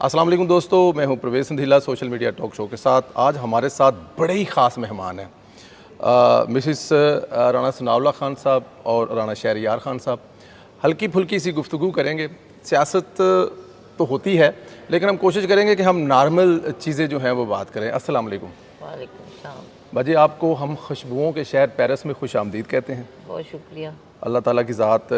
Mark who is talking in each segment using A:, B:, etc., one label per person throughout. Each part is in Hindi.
A: अस्सलाम वालेकुम दोस्तों, मैं हूं प्रवेश संधीला सोशल मीडिया टॉक शो के साथ। आज हमारे साथ बड़े ही ख़ास मेहमान हैं मिसिस राना सनाउल्लाह खान साहब और राना शहरयार खान साहब। हल्की फुल्की सी गुफ्तगू करेंगे। सियासत तो होती है लेकिन हम कोशिश करेंगे कि हम नॉर्मल चीज़ें जो हैं वो बात करें। अस्सलाम वालेकुम।
B: वालेकुम सलाम।
A: बाजी, आपको हम खुशबुओं के शहर पेरिस में खुश आमदीद कहते हैं।
B: बहुत शुक्रिया।
A: अल्लाह ताला की ज़ात।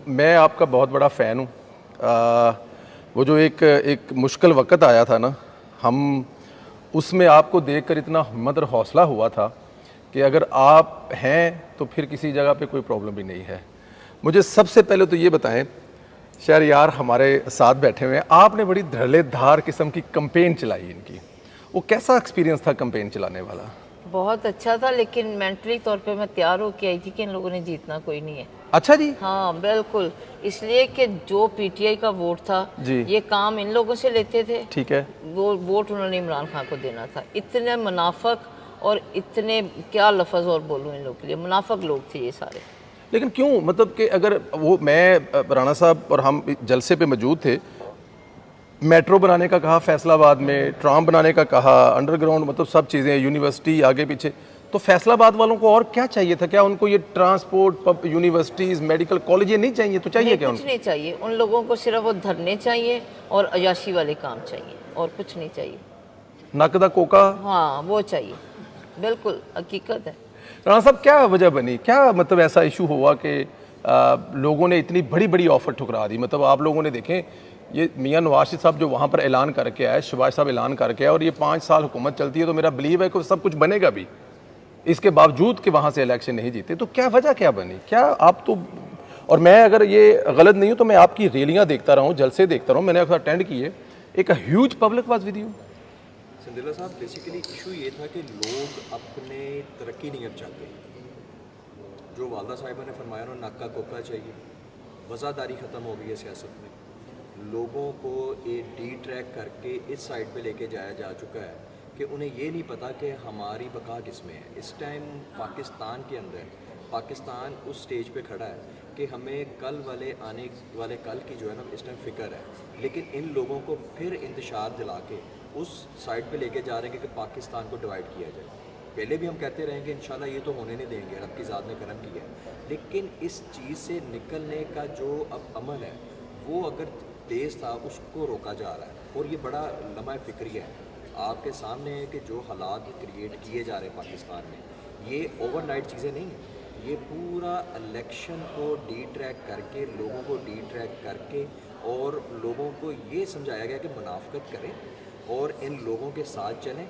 A: मैं आपका बहुत बड़ा फ़ैन हूँ। वो जो एक मुश्किल वक़्त आया था ना, हम उसमें आपको देखकर इतना हिम्मत और हौसला हुआ था कि अगर आप हैं तो फिर किसी जगह पे कोई प्रॉब्लम भी नहीं है। मुझे सबसे पहले तो ये बताएं, शहरयार हमारे साथ बैठे हुए हैं, आपने बड़ी धड़ल्लेधार किस्म की कैंपेन चलाई इनकी, वो कैसा एक्सपीरियंस था कैंपेन चलाने वाला?
B: बहुत अच्छा था, लेकिन मेंटली तौर पे मैं तैयार होके आई थी कि इन लोगों ने जीतना कोई नहीं है।
A: अच्छा जी।
B: हाँ बिल्कुल, इसलिए कि जो पीटीआई का वोट था
A: जी।
B: ये काम इन लोगों से लेते थे।
A: ठीक है।
B: वो वोट उन्होंने इमरान खान को देना था। इतने मुनाफक और इतने क्या लफ्ज़ और बोलूँ इन लोगों के लिए, मुनाफक लोग थे ये सारे।
A: लेकिन क्यों, मतलब कि अगर वो मैं राणा साहब और हम जलसे पे मौजूद थे, मेट्रो बनाने का कहा फैसलाबाद में, ट्राम बनाने का कहा, अंडरग्राउंड मतलब सब चीज़ें, यूनिवर्सिटी आगे पीछे, तो फैसलाबाद वालों को और क्या चाहिए था? क्या उनको ये ट्रांसपोर्ट, यूनिवर्सिटीज़, मेडिकल कॉलेज ये नहीं चाहिए? तो चाहिए
B: नहीं,
A: क्या
B: कुछ
A: उनको?
B: नहीं चाहिए उन लोगों को, सिर्फ वो धरने चाहिए और अयाशी वाले काम चाहिए और कुछ नहीं चाहिए।
A: नकदा कोका।
B: हाँ वो चाहिए, बिल्कुल हकीकत है।
A: राणा साहब, क्या वजह बनी, क्या मतलब ऐसा इशू हुआ कि लोगों ने इतनी बड़ी बड़ी ऑफर ठुकरा दी? मतलब आप लोगों ने देखें, ये मियां नवाज शरीफ साहब जो वहाँ पर ऐलान करके आए, शहबाज साहब ऐलान करके आए, और ये 5 साल हुकूमत चलती है, तो मेरा बिलीव है कि सब कुछ बनेगा भी, इसके बावजूद कि वहाँ से इलेक्शन नहीं जीते। तो क्या वजह क्या बनी? क्या आप तो, और मैं अगर ये गलत नहीं हूँ तो मैं आपकी रैलियाँ देखता रहा हूँ, जलसे देखता रहा हूँ, मैंने अक्सर अटेंड किए, एक huge public was with you.
C: Sandila साहब, बेसिकली इशू ये था कि लोग अपने तरक्की नहीं अब चाहते। जो वालदा साहिबा ने फरमाया ना, नाका कोका चाहिए, वज़ादारी ख़त्म हो गई है सियासत में। लोगों को ये डी ट्रैक करके इस साइड पे लेके जाया जा चुका है कि उन्हें ये नहीं पता कि हमारी बका किस में है। इस टाइम पाकिस्तान के अंदर पाकिस्तान उस स्टेज पे खड़ा है कि हमें कल वाले आने वाले कल की जो है ना इस टाइम फ़िक्र है, लेकिन इन लोगों को फिर इंतशार दिला के उस साइड पे लेके जा रहे हैं कि पाकिस्तान को डिवाइड किया जाए। पहले भी हम कहते रहेंगे इंशाल्लाह ये तो होने नहीं देंगे, रब की ज़ात ने करम किया है, लेकिन इस चीज़ से निकलने का जो अब अमल है वो अगर तेज़ था उसको रोका जा रहा है। और ये बड़ा लम्हा फ़िक्री है आपके सामने है कि जो हालात क्रिएट किए जा रहे हैं पाकिस्तान में, ये ओवरनाइट चीज़ें नहीं हैं। ये पूरा इलेक्शन को डी ट्रैक करके, लोगों को डी ट्रैक करके, और लोगों को ये समझाया गया कि मुनाफकत करें और इन लोगों के साथ चलें,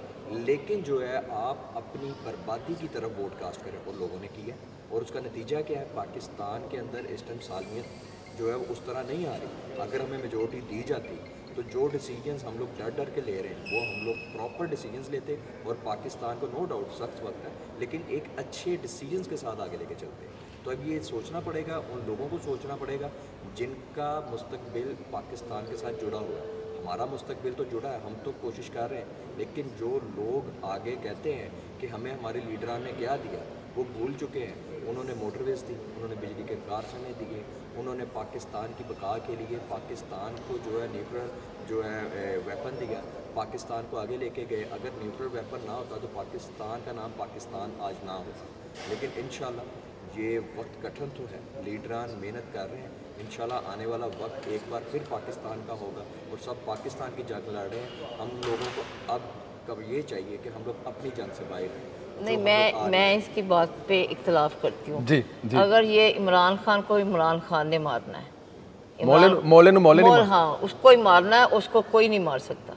C: लेकिन जो है आप अपनी बर्बादी की तरफ वोट कास्ट करें, और लोगों ने किया। और उसका नतीजा क्या है? पाकिस्तान के अंदर इस टाइम सालमियत जो है वो उस तरह नहीं आ रही। अगर हमें मेजोरिटी दी जाती तो जो डिसीजंस हम लोग डर डर के ले रहे हैं वो हम लोग प्रॉपर डिसीजंस लेते, और पाकिस्तान को नो डाउट सख्त वक्त है लेकिन एक अच्छे डिसीजंस के साथ आगे लेके चलते। तो अब ये सोचना पड़ेगा, उन लोगों को सोचना पड़ेगा जिनका मुस्तकबिल पाकिस्तान के साथ जुड़ा हुआ है। हमारा मुस्तकबिल तो जुड़ा है, हम तो कोशिश कर रहे हैं, लेकिन जो लोग आगे कहते हैं कि हमें हमारे लीडरान ने क्या दिया वो भूल चुके हैं। उन्होंने मोटरवेज दी, उन्होंने बिजली के कारखाने दिए, उन्होंने पाकिस्तान की बका के लिए पाकिस्तान को जो है न्यूक्लियर जो है वेपन दिया, पाकिस्तान को आगे लेके गए। अगर न्यूक्लियर वेपन ना होता तो पाकिस्तान का नाम पाकिस्तान आज ना होता। लेकिन इंशाल्लाह ये वक्त कठिन तो है, लीडरान मेहनत कर रहे हैं, इंशाल्लाह आने वाला वक्त एक बार फिर पाकिस्तान का होगा और सब पाकिस्तान की जंग लड़ रहे हैं। हम लोगों को अब कब ये चाहिए कि हम लोग अपनी जंग से बाहर रहें।
B: नहीं, मैं इसकी बात पे इख्तलाफ करती हूँ।
A: जी जी।
B: अगर ये इमरान खान को इमरान खान ने मारना है,
A: मौले
B: हाँ उसको ही मारना है, उसको कोई नहीं मार सकता।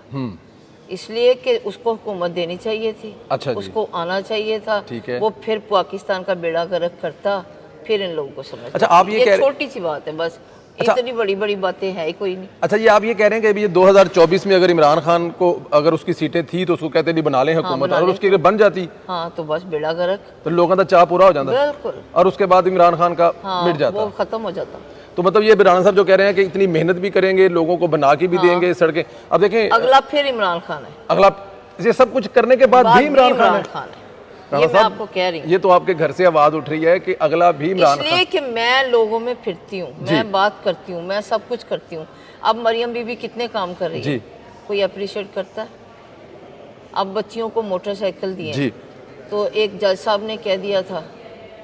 B: इसलिए कि उसको हुकूमत देनी चाहिए थी।
A: अच्छा जी।
B: उसको आना चाहिए था।
A: ठीक है।
B: वो फिर पाकिस्तान का बेड़ा गर्क करता, फिर इन लोगों को समझ।
A: अच्छा, आप ये
B: छोटी सी बात है बस। अच्छा, इतनी बड़ी बड़ी बातें हैं ही कोई नहीं।
A: अच्छा, ये आप ये कह रहे हैं कि अभी ये 2024 में अगर इमरान खान को अगर उसकी सीटें थी तो उसको कहते नहीं बना लें हुकूमत, और उसकी अगर बन जाती
B: हाँ तो बस बेड़ा गर्क,
A: तो लोगों का चाह पूरा हो जाता,
B: बिल्कुल,
A: और उसके बाद इमरान खान का मिट जाता,
B: वो खत्म हो जाता।
A: तो मतलब ये राणा साहब जो कह रहे हैं कि इतनी मेहनत भी करेंगे, लोगों को बना के भी देंगे सड़कें। अब देखें,
B: अगला फिर इमरान खान है,
A: अगला ये सब कुछ करने के बाद भी इमरान खान है।
B: ये मैं आपको कह रही हूँ।
A: ये तो आपके घर से आवाज उठ रही है कि अगला भी इमरान खान।
B: इसलिए कि मैं लोगों में फिरती हूँ, मैं बात करती हूँ, मैं सब कुछ करती हूँ। अब मरियम बीबी कितने काम कर रही है, कोई अप्रिशिएट करता है? अब बच्चियों को मोटरसाइकिल दिए
A: जी
B: तो एक जज साहब ने कह दिया था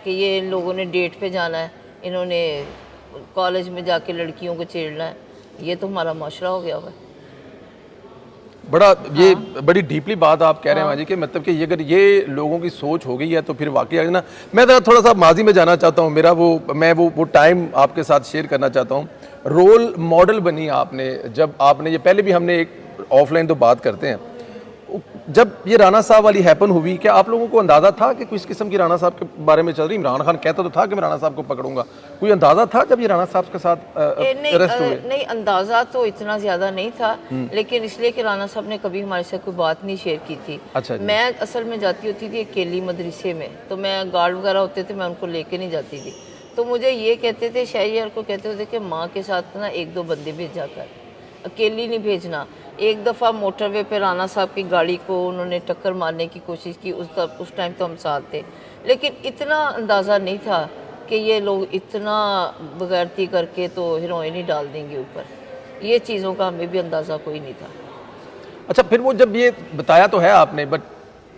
B: कि ये इन लोगों ने डेट पे जाना है, इन्होंने कॉलेज में जाके लड़कियों को छेड़ना है। ये तो हमारा माशरा हो गया हुआ है।
A: बड़ा ये बड़ी डीपली बात आप कह रहे हैं माँ जी कि मतलब कि ये अगर ये लोगों की सोच हो गई है तो फिर वाकई ना, मैं तो थोड़ा सा माजी में जाना चाहता हूँ। मेरा वो टाइम आपके साथ शेयर करना चाहता हूँ। रोल मॉडल बनी आपने, जब आपने ये पहले भी हमने एक ऑफलाइन तो बात करते हैं, जब ये राणा साहब वाली हैपन हुई, क्या आप लोगों को अंदाजा था कि कुछ किस्म की राणा साहब के बारे में चल रही? इमरान खान कहता तो था कि मैं राणा साहब को पकड़ूंगा, कोई अंदाजा था जब ये राणा साहब के साथ अरेस्ट हुए?
B: नहीं, अंदाज़ा तो इतना ज़्यादा नहीं था, लेकिन इसलिए कि राणा साहब ने कभी हमारे साथ कोई बात नहीं शेयर की थी।
A: अच्छा जी।
B: मैं असल में जाती होती थी अकेली मदरसे में, तो मैं गार्ड वगैरह होते थे, मैं उनको लेके नहीं जाती थी। तो मुझे ये कहते थे, शहरियार को कहते थे कि माँ के साथ ना 1-2 बंदे भेजा कर, अकेली नहीं भेजना। एक दफ़ा मोटरवे पे राणा साहब की गाड़ी को उन्होंने टक्कर मारने की कोशिश की, उस टाइम तो हम साथ थे, लेकिन इतना अंदाज़ा नहीं था कि ये लोग इतना बगैरती करके तो हीरोइन ही डाल देंगे ऊपर। ये चीज़ों का हमें भी अंदाज़ा कोई नहीं था।
A: अच्छा, फिर वो जब ये बताया तो है आपने, बट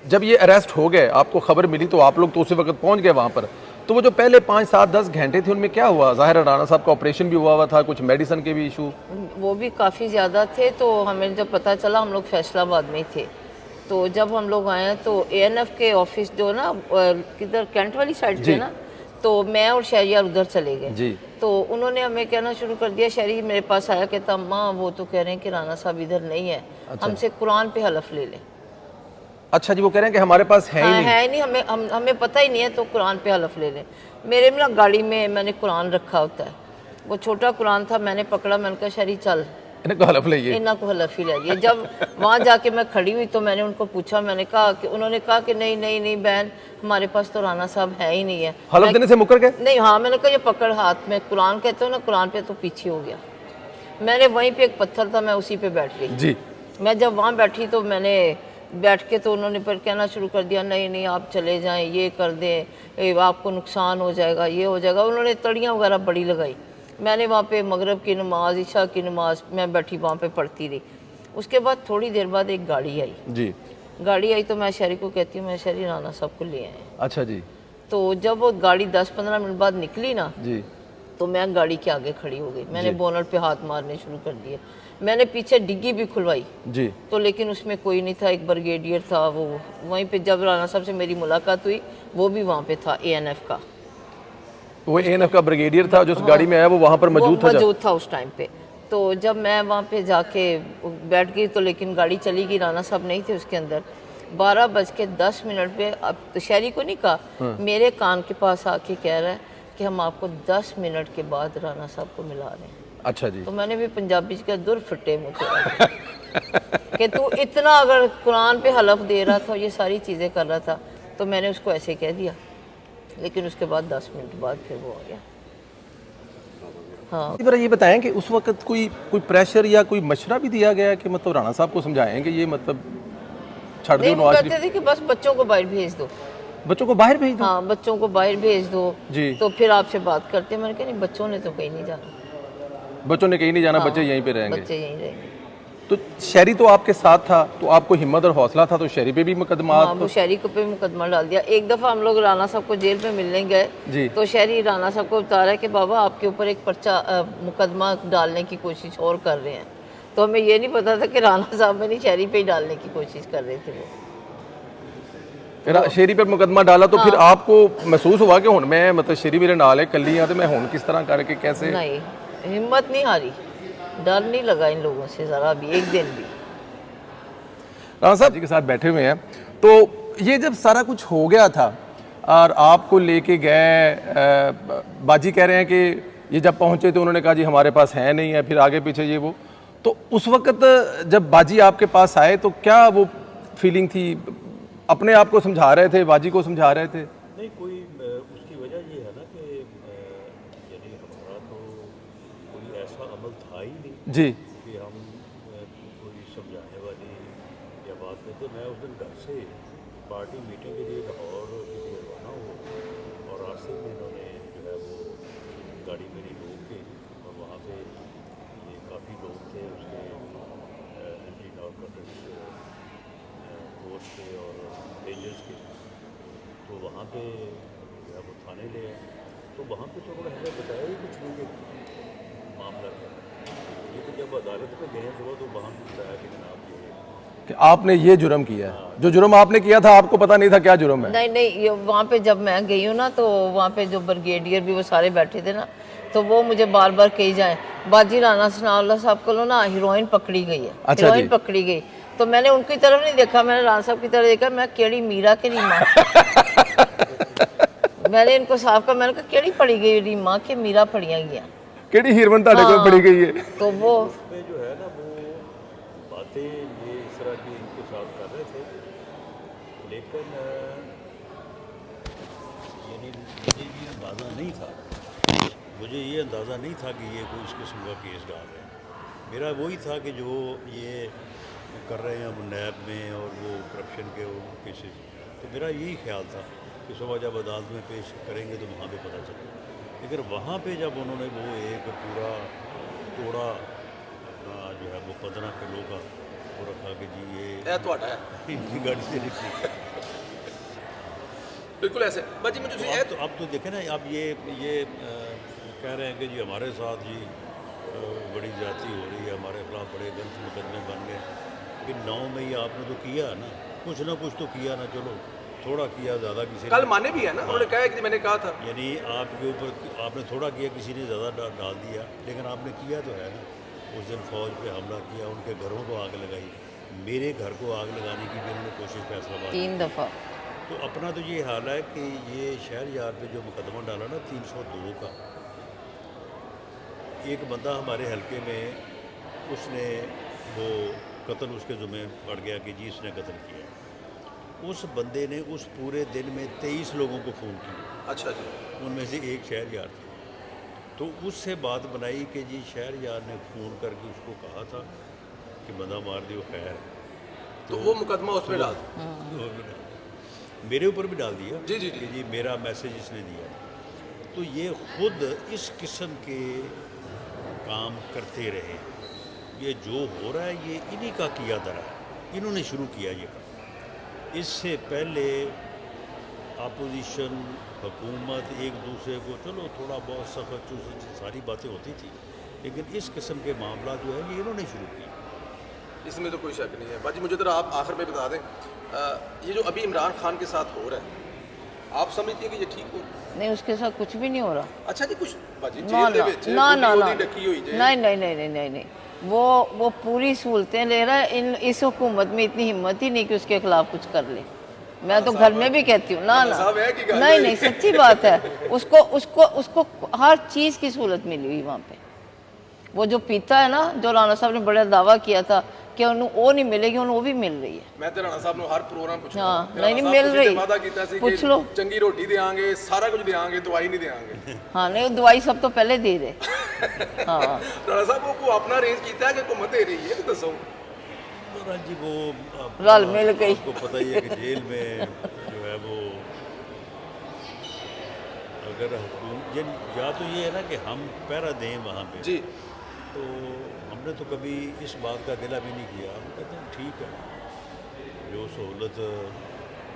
A: जब ये अरेस्ट हो गए, आपको खबर मिली तो आप लोग तो उसी वक्त पहुंच गए वहाँ पर, तो वो जो पहले 5, 7, 10 घंटे थे उनमें क्या हुआ? ज़ाहिर है राणा साहब का ऑपरेशन भी हुआ था, कुछ मेडिसिन के भी इशू
B: वो भी काफ़ी ज़्यादा थे, तो हमें जब पता चला, हम लोग फैसलाबाद में ही थे, तो जब हम लोग आए तो ANF के ऑफिस जो ना किधर कैंट वाली साइड पे ना, तो मैं और शहरियार उधर चले गए
A: जी।
B: तो उन्होंने हमें कहना शुरू कर दिया। शहरी मेरे पास आया, कहता अम्मा वो तो कह रहे हैं कि राणा साहब इधर नहीं है, हमसे कुरान पे हलफ ले लें।
A: अच्छा जी, वो कह रहे हैं कि हमारे पास है ही
B: हाँ,
A: नहीं।
B: है नहीं, हमें पता ही नहीं है, तो कुरान पे हलफ ले लें। मेरे में ना गाड़ी में मैंने कुरान रखा होता है, वो छोटा कुरान था, मैंने पकड़ा, मैंने कहा शहरी चल,
A: इनको हलफ लइए।
B: इन्ना को हलफ ही लगी। जब वहाँ जाके मैं खड़ी हुई तो मैंने उनको पूछा, मैंने कहा कि उन्होंने कहा कि नहीं नहीं नहीं बहन, हमारे पास तो राणा साहब है ही नहीं है।
A: हलफ देने से मुकर गए?
B: नहीं, हाँ, मैंने कहा ये पकड़ हाथ में, कुरान कहते हो ना, कुरान पे तो पीछे हो गया। मैंने वहीं पे एक पत्थर था, मैं उसी पे बैठ गई
A: जी।
B: मैं जब वहाँ बैठी तो मैंने बैठ के, तो उन्होंने फिर कहना शुरू कर दिया, नहीं नहीं आप चले जाएं, ये कर दें, आपको नुकसान हो जाएगा, ये हो जाएगा। उन्होंने तड़ियाँ वगैरह बड़ी लगाई। मैंने वहाँ पे मगरिब की नमाज, इशा की नमाज मैं बैठी वहाँ पे पढ़ती रही। उसके बाद थोड़ी देर बाद एक गाड़ी आई।
A: जी।
B: गाड़ी आई तो मैं शहरी को कहती हूँ, मैं शहरी राणा साहब को ले आए।
A: अच्छा जी।
B: तो जब वो गाड़ी 10-15 मिनट बाद निकली ना,
A: जी।
B: तो मैं गाड़ी के आगे खड़ी हो गई। मैंने बोनट पे हाथ मारने शुरू कर दिए। मैंने पीछे डिग्गी भी खुलवाई
A: जी।
B: तो लेकिन उसमें कोई नहीं था। एक ब्रिगेडियर था, वो वहीं पे जब राणा साहब से मेरी मुलाकात हुई, वो भी वहाँ पे था, ANF का।
A: वो ANF का ब्रिगेडियर था जो उस गाड़ी में आया, वो वहाँ पर मौजूद था?
B: मौजूद था उस टाइम पे। तो जब मैं वहाँ पे जाके बैठ गई तो लेकिन गाड़ी चली गई, राणा साहब नहीं थे उसके अंदर। 12:10 पे, अब तो शहरी को नहीं कहा, मेरे कान के पास आके कह रहा है कि हम आपको 10 मिनट के बाद राणा साहब को मिला रहे हैं।
A: अच्छा जी।
B: तो मैंने भी पंजाबी का दुर फटे मुझे कि तू इतना अगर कुरान पे हलफ दे रहा था, ये सारी चीज़ें कर रहा था, तो मैंने उसको ऐसे कह दिया। लेकिन उसके बाद 10 मिनट बाद फिर वो आ गया। हाँ,
A: इस बार ये बताएं कि उस वक्त कोई प्रेशर या कोई मशवरा भी दिया गया कि मतलब राणा साहब को समझाएं कि ये मतलब छाड़ दो
B: नहीं, वो
A: नवाज
B: कहते
A: शरीफ,
B: थे कि बस बच्चों को बाहर भेज दो।
A: बच्चों को बाहर भेज दो?
B: हाँ, बच्चों को बाहर भेज दो
A: जी।
B: तो फिर आपसे बात करते हैं। मैंने कहा नहीं, बच्चों ने तो कहीं नहीं जाना,
A: बच्चों ने कहीं नहीं जाना, बच्चे यहीं पे रहेंगे।
B: बच्चे यहीं रहेंगे।
A: तो शहरी तो आपके साथ था, तो आपको हिम्मत और हौसला था, तो शहरी पे भी मुकदमा?
B: हाँ, वो शहरी को पे मुकदमा डाल दिया। एक दफ़ा हम लोग राणा साहब को जेल में मिलने गए
A: जी।
B: तो शहरी राणा साहब को बता रहा है कि बाबा आपके ऊपर एक पर्चा मुकदमा डालने की कोशिश और कर रहे हैं। तो हमें ये नहीं पता था कि राणा साहब में नहीं, शहरी पे ही डालने की कोशिश कर रहे थे वो।
A: शहरी पे मुकदमा डाला तो फिर आपको महसूस हुआ कि हुन मैं मतलब शहरी मेरे नाल है, कल्ली हाँ, तो मैं हुन किस तरह करके कैसे?
B: नहीं, हिम्मत नहीं हारी, डर नहीं लगा इन लोगों से ज़रा भी, एक दिन भी।
A: राणा साहब जी के साथ बैठे हुए हैं, तो ये जब सारा कुछ हो गया था और आपको लेके गए, बाजी कह रहे हैं कि ये जब पहुंचे तो उन्होंने कहा जी हमारे पास है नहीं है, फिर आगे पीछे ये वो, तो उस वक्त जब बाजी आपके पास आए तो क्या वो फीलिंग थी? अपने आप को समझा रहे थे, बाजी को समझा रहे थे?
D: नहीं, कोई उसकी वजह ये है ना कि यानी हमारा तो कोई ऐसा अमल था ही नहीं
A: जी।
D: कि हम कोई समझाने वाली या बात करते। मैं उस दिन घर से पार्टी मीटिंग के लिए लाहौर के लिए रवाना हुआ और रास्ते में इन्होंने जो है वो गाड़ी मेरी रोक के और वहाँ पे ये काफ़ी लोग थे उसके एंटी स्टेशन पे और रेंजर्स के, तो वहाँ पे जो है वो थाने ले आए। तो वहाँ पे तो हमें बताया ही कुछ नहीं कि मामला क्या है। ये तो जब अदालत में गए सुबह तो वहाँ भी बताया कि जनाब ये
A: कि आपने ये जुर्म किया है, जो जुर्म आपने किया था आपको पता नहीं था क्या जुर्म है?
B: नहीं नहीं, ये वहाँ पे जब मैं गई हूँ ना, तो वहाँ पे जो ब्रिगेडियर भी वो सारे बैठे थे ना, तो वो मुझे बार बार कही जाए बाजी राणा सनाउल्लाह साहब को ना हीरोइन पकड़ी गई है,
A: अच्छा
B: हीरोइन
A: जी।
B: पकड़ी गई। तो मैंने उनकी तरफ नहीं देखा, मैंने राणा साहब की तरफ देखा। मैं केड़ी मीरा के रीमा मैंने इनको साहब का, मैंने कहा केड़ी पड़ी गई रीमा के मीरा पड़िया गया।
A: केड़ी हीरवन ताड़े को पड़ी गई है?
B: तो वो
D: उसमें जो है ना वो बातें ये इस तरह की इनके साथ कर रहे थे, लेकिन यानी मुझे ये अंदाज़ा नहीं था, कि ये कोई इस किस्म का केस डाल रहे हैं। मेरा वही था कि जो ये कर रहे हैं हम नैब में और वो करप्शन के वो केसेस, तो मेरा यही ख्याल था कि सुबह जब अदालत में पेश करेंगे तो वहाँ पे पता चलेगा। लेकिन वहाँ पे जब उन्होंने वो एक पूरा तोड़ा अपना जो है वो 15 किलो का वो रखा कि जी ये इनकी गाड़ी से निकली।
A: बिल्कुल ऐसे बाजी मुझे
D: तो अब तो देखें ना, अब ये कह रहे हैं कि जी हमारे साथ जी बड़ी जाति हो रही है, हमारे खिलाफ बड़े गलत मुकदमे बन गए। कि 9 में ही आपने तो किया ना कुछ तो किया ना, चलो थोड़ा किया, ज़्यादा किसी
A: कल माने भी है ना, उन्होंने कहा है कि मैंने कहा था।
D: यानी आपके ऊपर आपने थोड़ा किया, किसी ने ज़्यादा डाल दिया, लेकिन आपने किया तो है ना। उस दिन फ़ौज पे हमला किया, उनके घरों को आग लगाई, मेरे घर को आग लगाने की भी उन्होंने कोशिश फैसलाबाद
B: 3 दफ़ा।
D: तो अपना तो ये हाल है कि ये शहरयार पे जो मुकदमा डाला ना 302 का, एक बंदा हमारे हलके में उसने वो कत्ल उसके ज़ुम्मे पड़ गया कि जी इसने कत्ल किया। उस बंदे ने उस पूरे दिन में 23 लोगों को फ़ोन किया।
A: अच्छा जी।
D: उनमें से एक शहरयार था। तो उससे बात बनाई कि जी शहरयार ने फ़ोन करके उसको कहा था कि बंदा मार दियो, खैर है।
A: तो वो मुकदमा उसमें डाल
D: तो मेरे ऊपर भी डाल दिया
A: जी, जी,
D: कि जी मेरा मैसेज इसने दिया। तो ये खुद इस किस्म के काम करते रहे। ये जो हो रहा है ये इन्हीं का किया धरा, इन्होंने शुरू किया ये काम। इससे पहले अपोजिशन हुकूमत एक दूसरे को चलो थोड़ा बहुत सख्त चूस सारी बातें होती थी, लेकिन इस किस्म के मामला जो है ये इन्होंने शुरू किए।
A: इसमें तो कोई शक नहीं है। बाजी मुझे जरा आप आखिर में बता दें, ये जो अभी इमरान खान के साथ हो रहा है, आप समझती हैं कि ये ठीक हो?
B: नहीं, उसके साथ कुछ भी नहीं हो रहा।
A: अच्छा जी, कुछ बाजी
B: ना
A: जेल दे
B: ना
A: विच
B: ना ना
A: गोली
B: ना
A: ढकी हुई जे।
B: नहीं नहीं नहीं नहीं नहीं नहीं, वो पूरी सहूलतें ले रहा है। इस हुकूमत में इतनी हिम्मत ही नहीं कि उसके खिलाफ कुछ कर ले। मैं तो घर में भी कहती हूँ ना ना
A: साहब है कि
B: नहीं नहीं, सच्ची बात है। उसको उसको उसको हर चीज़ की सहूलत मिली हुई वहाँ पे। वो जो पीता है ना, जो राणा साहब ने बड़ा दावा किया था कि उन्होंने वो नहीं मिलेगी, उन्होंने वो भी मिल रही है।
A: मैं तो राणा साहब ने हर प्रोग्राम पूछा
B: हाँ, नहीं मिल रही, पूछ लो।
A: चंगी रोटी देंगे, सारा कुछ देंगे, दवाई नहीं देंगे।
B: हाँ नहीं, दवाई सब तो पहले दे दे। हाँ
A: राणा साहब को अपना अरेंज किया है कि हुकूमत दे रही है? तो दसो
D: महाराज जी वो
B: रल मिल गई।
D: आपको पता ही है कि जेल में जो है वो अगर या तो ये है ना कि हम पहरा दें वहाँ पे
A: जी,
D: तो हमने तो कभी इस बात का गिला भी नहीं किया। हम कहते हैं ठीक है जो सहूलत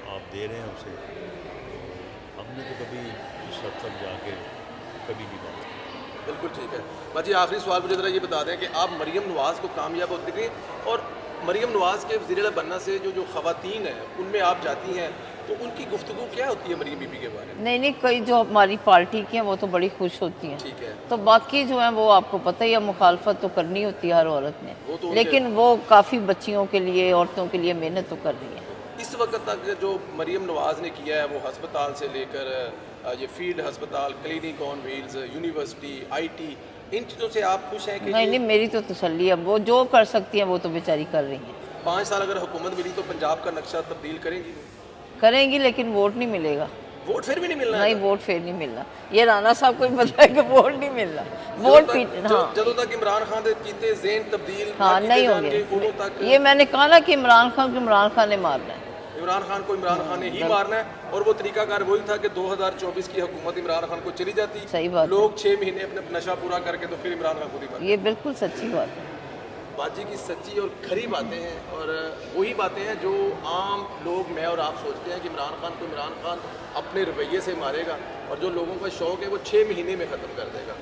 D: आप दे रहे हैं उसे, तो हमने तो कभी इस हद तक जाके कभी नहीं बात की।
A: बिल्कुल ठीक है। बाजी आखिरी सवाल मुझे ज़रा ये बता दें कि आप मरीम नवाज़ को कामयाब होते दिख रही हैं, और मरीम नवाज़ के वज़ीर बनना से जो ख़वातीन हैं उनमें आप जाती हैं, तो उनकी गुफ्तगू क्या होती है मरीम बीबी के बारे में?
B: नहीं नहीं, कोई जो हमारी पार्टी की हैं वो तो बड़ी खुश होती हैं।
A: ठीक है।
B: तो बाकी जो है वो आपको पता ही है, मुखालफत तो करनी होती है हर औरत ने,
A: वो तो
B: लेकिन वो काफ़ी बच्चियों के लिए, औरतों के लिए मेहनत तो कर रही है।
A: इस वक्त तक जो मरीम नवाज़ ने किया है वो हस्पताल से लेकर ये फील्ड हस्पताल, clinic on wheels, university, IT, इन चीज़ों से आप खुश हैं कि
B: नहीं नहीं, मेरी तो तसल्ली है, वो जो कर सकती हैं वो तो बेचारी कर रही हैं।
A: 5 साल अगर हुकूमत मिली तो पंजाब का नक्शा तब्दील
B: करेंगी, लेकिन वोट नहीं मिलेगा।
A: वोट फिर भी नहीं मिलना
B: नहीं, वोट फिर नहीं मिलना। ये राणा साहब को भी पता है कि वोट नहीं मिलना। वोट हाँ
A: ਜਦੋਂ तक इमरान खान ਦੇ ਕੀਤੇ ज़ेन तब्दील
B: हाँ नहीं होंगे। ये मैंने कहा ना कि इमरान खान ने मारना है।
A: इमरान खान को इमरान खान ने ही मारना है, और वो तरीकाकार वही था कि 2024 की हुकूमत इमरान खान को चली जाती,
B: सही बात है।
A: लोग 6 महीने अपना नशा पूरा करके तो फिर इमरान खान खुद ही मर।
B: ये बिल्कुल सच्ची बात है।
A: बाजी की सच्ची और खरी बातें हैं, और वही बातें हैं जो आम लोग, मैं और आप सोचते हैं कि इमरान खान को इमरान खान अपने रवैये से मारेगा, और जो लोगों का शौक़ है वो 6 महीने में ख़त्म कर देगा।